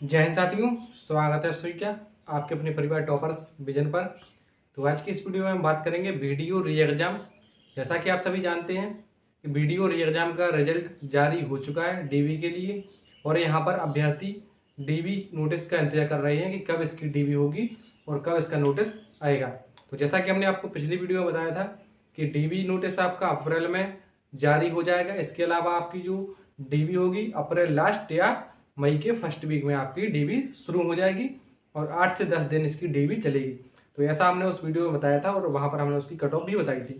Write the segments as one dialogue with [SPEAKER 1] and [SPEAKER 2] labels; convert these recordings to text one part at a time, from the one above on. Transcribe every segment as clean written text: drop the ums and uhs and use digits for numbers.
[SPEAKER 1] जय हिंद साथियों, स्वागत है सभी का आपके अपने परिवार टॉपर्स विजन पर। तो आज की इस वीडियो में हम बात करेंगे वीडियो री एग्जाम। जैसा कि आप सभी जानते हैं कि वीडियो री एग्जाम का रिजल्ट जारी हो चुका है डीवी के लिए, और यहाँ पर अभ्यर्थी डीवी नोटिस का इंतजार कर रहे हैं कि कब इसकी डीवी होगी और कब इसका नोटिस आएगा। तो जैसा कि हमने आपको पिछली वीडियो में बताया था कि डीवी नोटिस आपका अप्रैल में जारी हो जाएगा। इसके अलावा आपकी जो डीवी होगी अप्रैल लास्ट या मई के फर्स्ट वीक में आपकी डीवी शुरू हो जाएगी और 8 से 10 दिन इसकी डीवी चलेगी। तो ऐसा हमने उस वीडियो में बताया था और वहाँ पर हमने उसकी कट ऑफ भी बताई थी।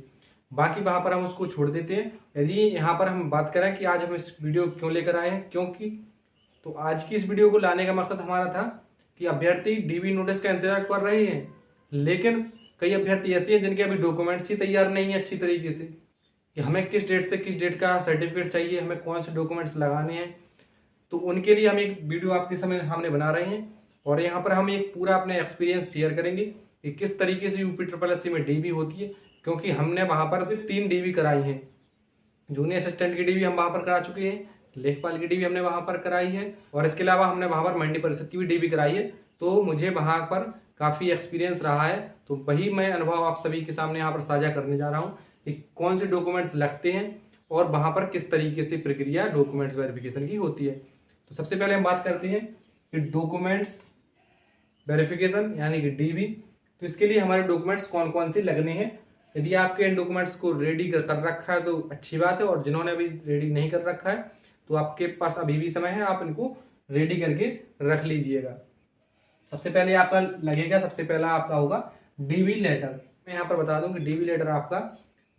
[SPEAKER 1] बाकी वहाँ पर हम उसको छोड़ देते हैं। यदि यहाँ पर हम बात करें कि आज हम इस वीडियो क्यों लेकर आए हैं, क्योंकि तो आज की इस वीडियो को लाने का मकसद हमारा था कि अभ्यर्थी डीवी नोटिस का इंतजार कर रहे हैं, लेकिन कई अभ्यर्थी ऐसे हैं जिनके अभी डॉक्यूमेंट्स ही तैयार नहीं है अच्छी तरीके से कि हमें किस डेट से किस डेट का सर्टिफिकेट चाहिए, हमें कौन से डॉक्यूमेंट्स लगाने हैं। तो उनके लिए हम एक वीडियो आपके समय हमने बना रहे हैं और यहाँ पर हम एक पूरा अपने एक्सपीरियंस शेयर करेंगे कि किस तरीके से यूपी ट्रिपल एस सी में डीवी होती है, क्योंकि हमने वहाँ पर 3 डीवी कराई हैं। जूनियर असिस्टेंट की डीवी हम वहाँ पर करा चुके हैं, लेखपाल की डीवी हमने वहाँ पर कराई है और इसके अलावा हमने वहाँ पर मंडी परिषद की भी डीवी कराई है। तो मुझे वहाँ पर काफ़ी एक्सपीरियंस रहा है, तो वही मैं अनुभव आप सभी के सामने यहाँ पर साझा करने जा रहा हूँ कि कौन से डॉक्यूमेंट्स लगते हैं और वहाँ पर किस तरीके से प्रक्रिया डॉक्यूमेंट्स वेरिफिकेशन की होती है। तो सबसे पहले हम बात करते हैं कि डॉक्यूमेंट्स वेरिफिकेशन यानी कि डीवी। तो इसके लिए हमारे डॉक्यूमेंट्स कौन कौन से लगने हैं। यदि आपके इन डॉक्यूमेंट्स को रेडी कर रखा है तो अच्छी बात है, और जिन्होंने अभी रेडी नहीं कर रखा है तो आपके पास अभी भी समय है, आप इनको रेडी करके रख लीजिएगा। सबसे पहले आपका लगेगा, सबसे पहला आपका होगा डीवी लेटर। मैं यहाँ पर बता दूं कि डीवी लेटर आपका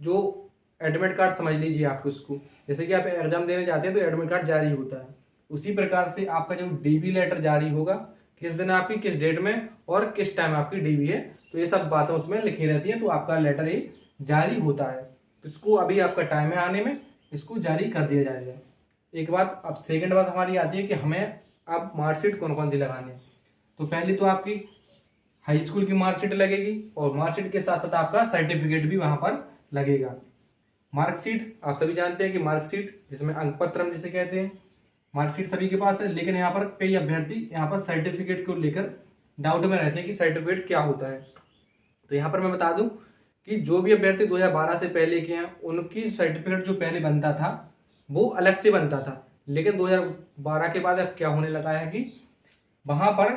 [SPEAKER 1] जो एडमिट कार्ड समझ लीजिए आप उसको, जैसे कि आप एग्जाम देने जाते हैं तो एडमिट कार्ड जारी होता है, उसी प्रकार से आपका जो डीवी लेटर जारी होगा, किस दिन आपकी किस डेट में और किस टाइम आपकी डीवी है, तो ये सब बातें उसमें लिखी रहती है। तो आपका लेटर ये जारी होता है, तो इसको अभी आपका टाइम है आने में, इसको जारी कर दिया जाएगा। एक बात, अब सेकेंड बात हमारी आती है कि हमें अब मार्कशीट कौन कौन सी लगानी है। तो पहली तो आपकी हाई स्कूल की मार्कशीट लगेगी और मार्कशीट के साथ साथ आपका सर्टिफिकेट भी वहां पर लगेगा। मार्कशीट आप सभी जानते हैं कि मार्कशीट जिसमें अंक पत्र हम जिसे कहते हैं, मार्कशीट सभी के पास है, लेकिन यहाँ पर कई अभ्यर्थी यहाँ पर सर्टिफिकेट को लेकर डाउट में रहते हैं कि सर्टिफिकेट क्या होता है। तो यहाँ पर मैं बता दूं कि जो भी अभ्यर्थी 2012 से पहले के हैं उनकी सर्टिफिकेट जो पहले बनता था वो अलग से बनता था, लेकिन 2012 के बाद अब क्या होने लगा है कि वहां पर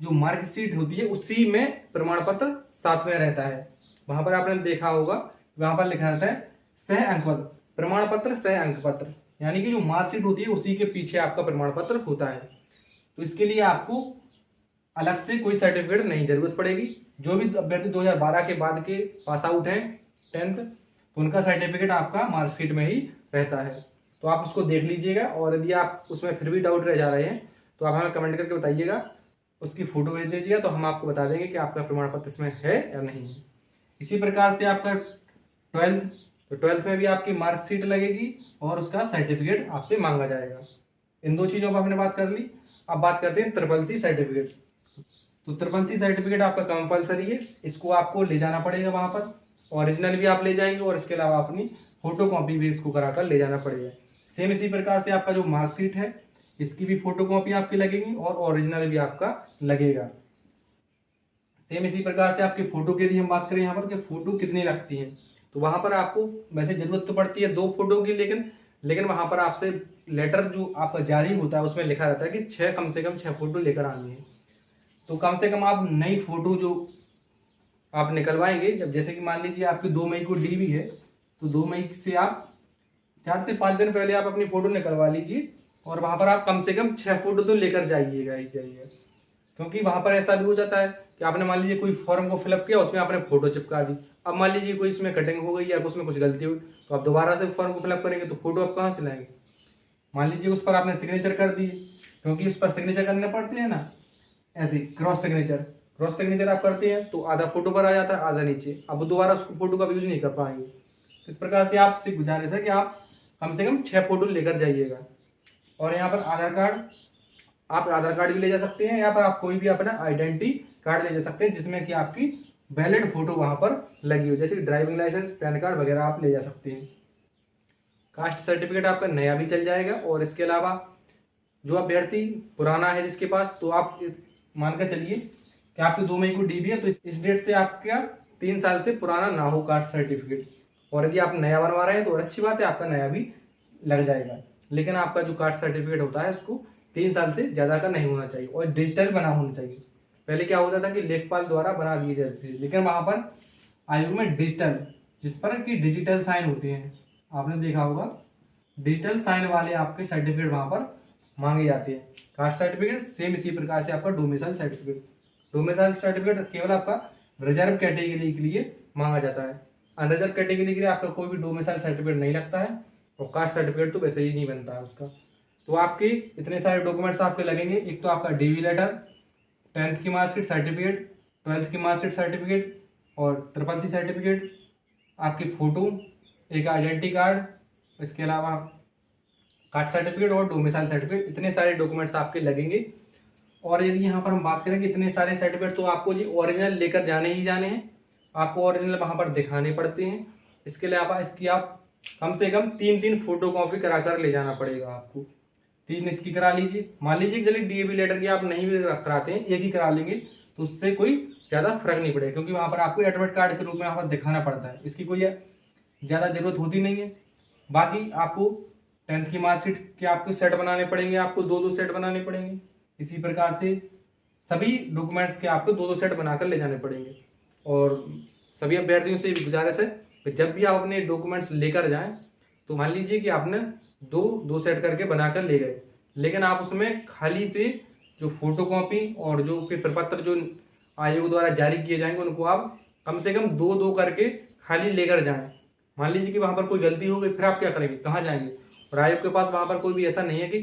[SPEAKER 1] जो मार्कशीट होती है उसी में प्रमाण पत्र साथ में रहता है। वहां पर आपने देखा होगा, वहां पर लिखा रहता है सह अंक पत्र, प्रमाण पत्र सह अंक पत्र, यानी कि जो मार्कशीट होती है उसी के पीछे आपका प्रमाण पत्र होता है। तो इसके लिए आपको अलग से कोई सर्टिफिकेट नहीं जरूरत पड़ेगी। जो भी अभ्यर्थी 2012 के बाद के पास आउट हैं 10th, तो उनका सर्टिफिकेट आपका मार्कशीट में ही रहता है। तो आप उसको देख लीजिएगा, और यदि आप उसमें फिर भी डाउट रह जा रहे हैं तो आप हमें कमेंट करके बताइएगा, उसकी फोटो भेज दीजिएगा, तो हम आपको बता देंगे कि आपका प्रमाण पत्र इसमें है या नहीं है। इसी प्रकार से आपका 12th, तो 12th में भी आपकी मार्कशीट लगेगी और उसका सर्टिफिकेट आपसे मांगा जाएगा। इन दो चीज़ों पर हमने बात कर ली। अब बात करते हैं ट्रिपल सी सर्टिफिकेट। तो ट्रिपल सी सर्टिफिकेट आपका कंपलसरी है, इसको आपको ले जाना पड़ेगा वहाँ पर, ओरिजिनल भी आप ले जाएंगे और इसके अलावा अपनी फोटो कॉपी भी इसको कराकर ले जाना पड़ेगा। सेम इसी प्रकार से आपका जो मार्कशीट है इसकी भी फोटो कॉपी आपकी लगेगी और ओरिजिनल भी आपका लगेगा। सेम इसी प्रकार से आपकी फोटो के लिए हम बात करें यहाँ पर कि फोटो कितनी लगती है, तो वहां पर आपको वैसे जरूरत तो पड़ती है 2 फोटो की, लेकिन वहां पर आपसे लेटर जो आपका जारी होता है उसमें लिखा रहता है कि कम से कम 6 फोटो लेकर आनी है। तो कम से कम आप नई फोटो जो आप निकलवाएंगे, जब जैसे कि मान लीजिए आपकी 2 मई को डीवी है, तो 2 मई से आप 4 से 5 दिन पहले आप अपनी फोटो निकलवा लीजिए और वहां पर आप कम से कम 6 फोटो तो लेकर जाइएगा ही जाइएगा। क्योंकि वहां पर ऐसा भी हो जाता है कि आपने मान लीजिए कोई फॉर्म को फिलअप किया, उसमें आपने फोटो चिपका दी, अब मान लीजिए कोई इसमें कटिंग हो गई या उसमें कुछ गलती हुई, तो आप दोबारा से फॉर्म को फिलअप करेंगे तो फोटो आप कहाँ से लाएंगे। मान लीजिए उस पर आपने सिग्नेचर कर दिए, क्योंकि उस पर सिग्नेचर करने पड़ते हैं ना, ऐसे क्रॉस सिग्नेचर आप करते हैं तो आधा फोटो पर आ जाता है आधा नीचे, अब दोबारा उसको फोटो का यूज नहीं कर पाएंगे। तो इस प्रकार से आपसे गुजारिश है कि आप कम से कम 6 फोटो लेकर जाइएगा। और यहाँ पर आप आधार कार्ड भी ले जा सकते हैं, या फिर आप कोई भी अपना आइडेंटिटी कार्ड ले जा सकते हैं जिसमें कि आपकी वैलिड फोटो वहां पर लगी हो, जैसे ड्राइविंग लाइसेंस, पैन कार्ड वगैरह आप ले जा सकते हैं। कास्ट सर्टिफिकेट आपका नया भी चल जाएगा और इसके अलावा जो अभ्यर्थी पुराना है जिसके पास, तो आप मान कर चलिए कि आपके 2 मई को डीबी है, तो इस डेट से आपका 3 साल से पुराना ना हो कास्ट सर्टिफिकेट। और यदि आप नया बनवा रहे हैं तो और अच्छी बात है, आपका नया भी लग जाएगा। लेकिन आपका जो कास्ट सर्टिफिकेट होता है उसको 3 साल से ज़्यादा का नहीं होना चाहिए और डिजिटल बना होना चाहिए। पहले क्या होता था कि लेखपाल द्वारा बना दिए जाते थे, लेकिन वहाँ पर आयोग में डिजिटल, जिस पर कि डिजिटल साइन होते हैं, आपने देखा होगा, डिजिटल साइन वाले आपके सर्टिफिकेट वहाँ पर मांगे जाते हैं। कास्ट सर्टिफिकेट सेम इसी प्रकार से आपका डोमिसाइल सर्टिफिकेट, डोमिसाइल सर्टिफिकेट केवल आपका रिजर्व कैटेगरी के लिए मांगा जाता है। अनरिजर्व कैटेगरी के लिए आपका कोई भी डोमिसाइल सर्टिफिकेट नहीं लगता है और कास्ट सर्टिफिकेट तो वैसे ही नहीं बनता है उसका। तो आपके इतने सारे डॉक्यूमेंट्स आपके लगेंगे। एक तो आपका डीवी लेटर, 10th की मार्कशीट सर्टिफिकेट, 12th की मार्कशीट सर्टिफिकेट और CCC सर्टिफिकेट, आपकी फ़ोटो, एक आइडेंटिटी कार्ड, इसके अलावा कास्ट सर्टिफिकेट और डोमिसाइल सर्टिफिकेट, इतने सारे डॉक्यूमेंट्स आपके लगेंगे। और यदि यहाँ पर हम बात करें कि इतने सारे सर्टिफिकेट, तो आपको जी ओरिजिनल लेकर जाने ही जाने हैं, आपको ओरिजिनल वहाँ पर दिखाने पड़ते हैं। इसके अलावा इसकी आप कम से कम 3 फोटो कॉपी करा कर ले जाना पड़ेगा आपको। 3 इसकी करा लीजिए। मान लीजिए चलिए डीएवी लेटर की आप नहीं भी कराते हैं, एक ही करा लेंगे तो उससे कोई ज़्यादा फर्क नहीं पड़ेगा, क्योंकि वहाँ पर आपको एडमिट कार्ड के रूप में वहाँ पर दिखाना पड़ता है, इसकी कोई ज़्यादा जरूरत होती नहीं है। बाकी आपको 10th की मार्कशीट के आपको सेट बनाने पड़ेंगे, आपको 2-2 सेट बनाने पड़ेंगे। इसी प्रकार से सभी डॉक्यूमेंट्स के आपको 2-2 सेट बनाकर ले जाने पड़ेंगे। और सभी अभ्यर्थियों से गुजारिश है कि जब भी आप अपने डॉक्यूमेंट्स लेकर जाएं तो मान लीजिए कि आपने 2 सेट करके बनाकर ले गए, लेकिन आप उसमें खाली से जो फोटोकॉपी और जो प्रपत्र जो आयोग द्वारा जारी किए जाएंगे उनको आप कम से कम 2-2 करके खाली लेकर जाएं। मान लीजिए कि वहाँ पर कोई गलती हो गई, फिर आप क्या करेंगे, कहाँ जाएंगे? और आयोग के पास वहाँ पर कोई भी ऐसा नहीं है कि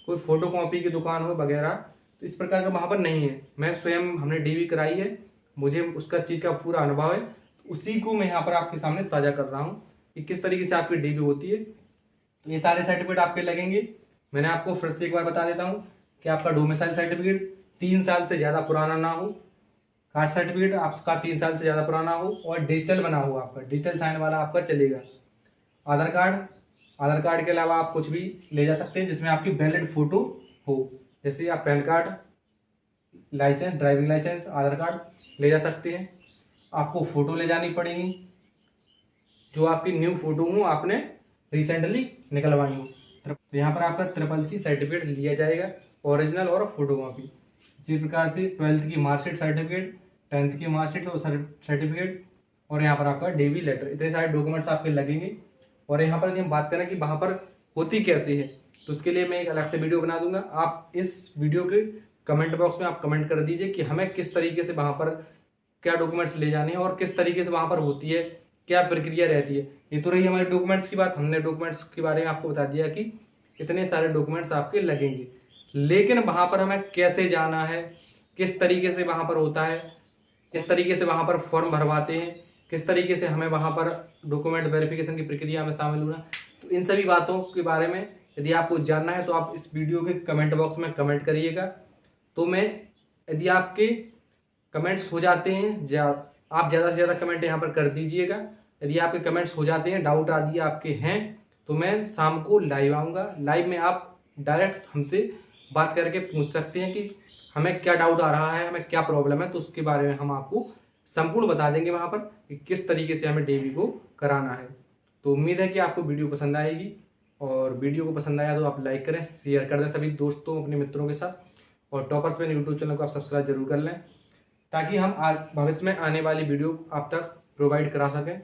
[SPEAKER 1] कोई फोटोकॉपी की दुकान हो वगैरह, तो इस प्रकार का वहाँ पर नहीं है। मैं स्वयं हमने डीवी कराई है, मुझे उसका चीज़ का पूरा अनुभव है, तो उसी को मैं यहाँ पर आपके सामने साझा कर रहा हूँ कि किस तरीके से आपकी डीवी होती है। तो ये सारे सर्टिफिकेट आपके लगेंगे। मैंने आपको फिर से एक बार बता देता हूँ कि आपका डोमिसाइल सर्टिफिकेट 3 साल से ज़्यादा पुराना ना हो, कास्ट सर्टिफिकेट आपका 3 साल से ज़्यादा पुराना हो और डिजिटल बना हो, आपका डिजिटल साइन वाला आपका चलेगा। आधार कार्ड के अलावा आप कुछ भी ले जा सकते हैं जिसमें आपकी वैलिड फोटो हो, जैसे आप PAN card, licence, driving licence, Aadhaar card ले जा सकते हैं। आपको फ़ोटो ले जानी पड़ेगी, जो आपकी न्यू फोटो हो, आपने रिसेंटली निकलवाई हो। तो यहाँ पर आपका CCC सर्टिफिकेट लिया जाएगा, ओरिजिनल और फोटो कॉपी। इसी प्रकार से 12th की मार्कशीट सर्टिफिकेट, 10th की मार्कशीट और सर्टिफिकेट, और यहाँ पर आपका डीवी लेटर, इतने सारे डॉक्यूमेंट्स आपके लगेंगे। और यहाँ पर यदि हम बात करें कि वहाँ पर होती कैसे है, तो उसके लिए मैं एक अलग से वीडियो बना दूंगा। आप इस वीडियो के कमेंट बॉक्स में आप कमेंट कर दीजिए कि हमें किस तरीके से वहाँ पर क्या डॉक्यूमेंट्स ले जाने हैं और किस तरीके से वहाँ पर होती है, क्या प्रक्रिया रहती है। ये तो रही हमारे डॉक्यूमेंट्स की बात, हमने डॉक्यूमेंट्स के बारे में आपको बता दिया कि इतने सारे डॉक्यूमेंट्स आपके लगेंगे, लेकिन वहाँ पर हमें कैसे जाना है, किस तरीके से वहाँ पर होता है, किस तरीके से वहाँ पर फॉर्म भरवाते हैं, किस तरीके से हमें वहाँ पर डॉक्यूमेंट वेरिफिकेशन की प्रक्रिया में शामिल होना, तो इन सभी बातों के बारे में यदि आपको जानना है तो आप इस वीडियो के कमेंट बॉक्स में कमेंट करिएगा। तो मैं यदि आपके कमेंट्स हो जाते हैं, आप ज़्यादा से ज़्यादा कमेंट यहाँ पर कर दीजिएगा। यदि आपके कमेंट्स हो जाते हैं, डाउट आदि आपके हैं, तो मैं शाम को लाइव आऊँगा। लाइव में आप डायरेक्ट हमसे बात करके पूछ सकते हैं कि हमें क्या डाउट आ रहा है, हमें क्या प्रॉब्लम है, तो उसके बारे में हम आपको संपूर्ण बता देंगे वहाँ पर कि किस तरीके से हमें डीवी को कराना है। तो उम्मीद है कि आपको वीडियो पसंद आएगी, और वीडियो को पसंद आया तो आप लाइक करें, शेयर कर दें सभी दोस्तों, अपने मित्रों के साथ, और टॉपर्स में यूट्यूब चैनल को आप सब्सक्राइब जरूर कर लें, ताकि हम भविष्य में आने वाली वीडियो आप तक प्रोवाइड करा सकें।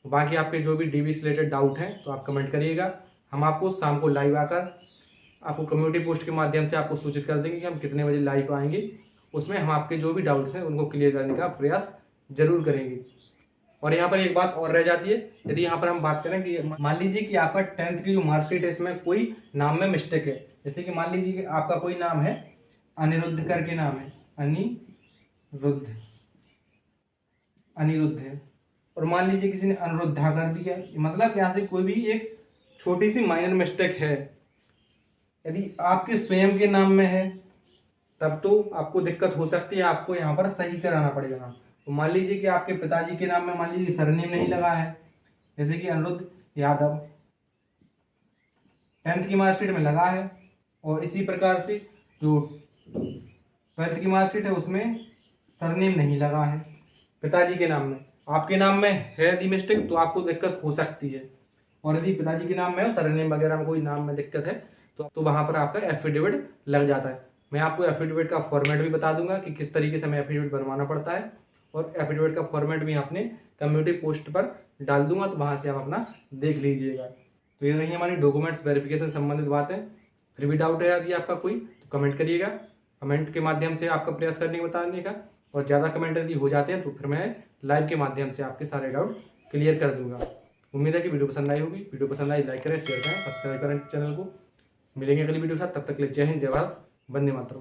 [SPEAKER 1] बाकी आपके जो भी डीवी से रिलेटेड डाउट हैं तो आप कमेंट करिएगा, हम आपको शाम को लाइव आकर आपको कम्युनिटी पोस्ट के माध्यम से आपको सूचित कर देंगे कि हम कितने बजे लाइव आएंगे। उसमें हम आपके जो भी डाउट्स हैं उनको क्लियर करने का प्रयास जरूर करेंगे। और यहाँ पर एक बात और रह जाती है, यदि यहाँ पर हम बात करें कि मान लीजिए कि आपका 10th की जो मार्कशीट है इसमें कोई नाम में मिस्टेक है, जैसे कि मान लीजिए कि आपका कोई नाम है अनिरुद्ध करके नाम है, अनिरुद्ध है, और मान लीजिए किसी ने अनुरुद्धा कर दिया, मतलब यहाँ से कोई भी एक छोटी सी माइनर मिस्टेक है, यदि आपके स्वयं के नाम में है तब तो आपको दिक्कत हो सकती है, आपको यहाँ पर सही कराना पड़ेगा नाम। तो मान लीजिए कि आपके पिताजी के नाम में मान लीजिए सरनेम नहीं लगा है, जैसे कि अनिरुद्ध यादव, 10th की मार्कशीट में लगा है, और इसी प्रकार से जो 12th की मार्कशीट है उसमें सरनेम नहीं लगा है पिताजी के नाम में। आपके नाम में है यदि मिस्टेक तो आपको दिक्कत हो सकती है, और यदि पिताजी के नाम में हो, सरनेम वगैरह में कोई नाम में दिक्कत है तो वहां पर आपका एफिडेविट लग जाता है। मैं आपको एफिडेविट का फॉर्मेट भी बता दूंगा कि किस तरीके से हमें एफिडेविट बनवाना पड़ता है, और एफिडेविट का फॉर्मेट भी आपने कम्युनिटी पोस्ट पर डाल दूंगा, तो वहां से आप अपना देख लीजिएगा। तो ये रही हमारी डॉक्यूमेंट्स वेरिफिकेशन संबंधित बातें। फिर भी डाउट है यदि आपका कोई तो कमेंट करिएगा, कमेंट के माध्यम से आपका प्रयास करने का बताने का, और ज़्यादा कमेंट यदि हो जाते हैं तो फिर मैं लाइव के माध्यम से आपके सारे डाउट क्लियर कर दूंगा। उम्मीद है कि वीडियो पसंद आई होगी। वीडियो पसंद आई लाइक करें, शेयर करें, सब्सक्राइब करें चैनल को। मिलेंगे अगली वीडियो के साथ, तब तक के लिए जय हिंद, जय भारत, वंदे मातरम।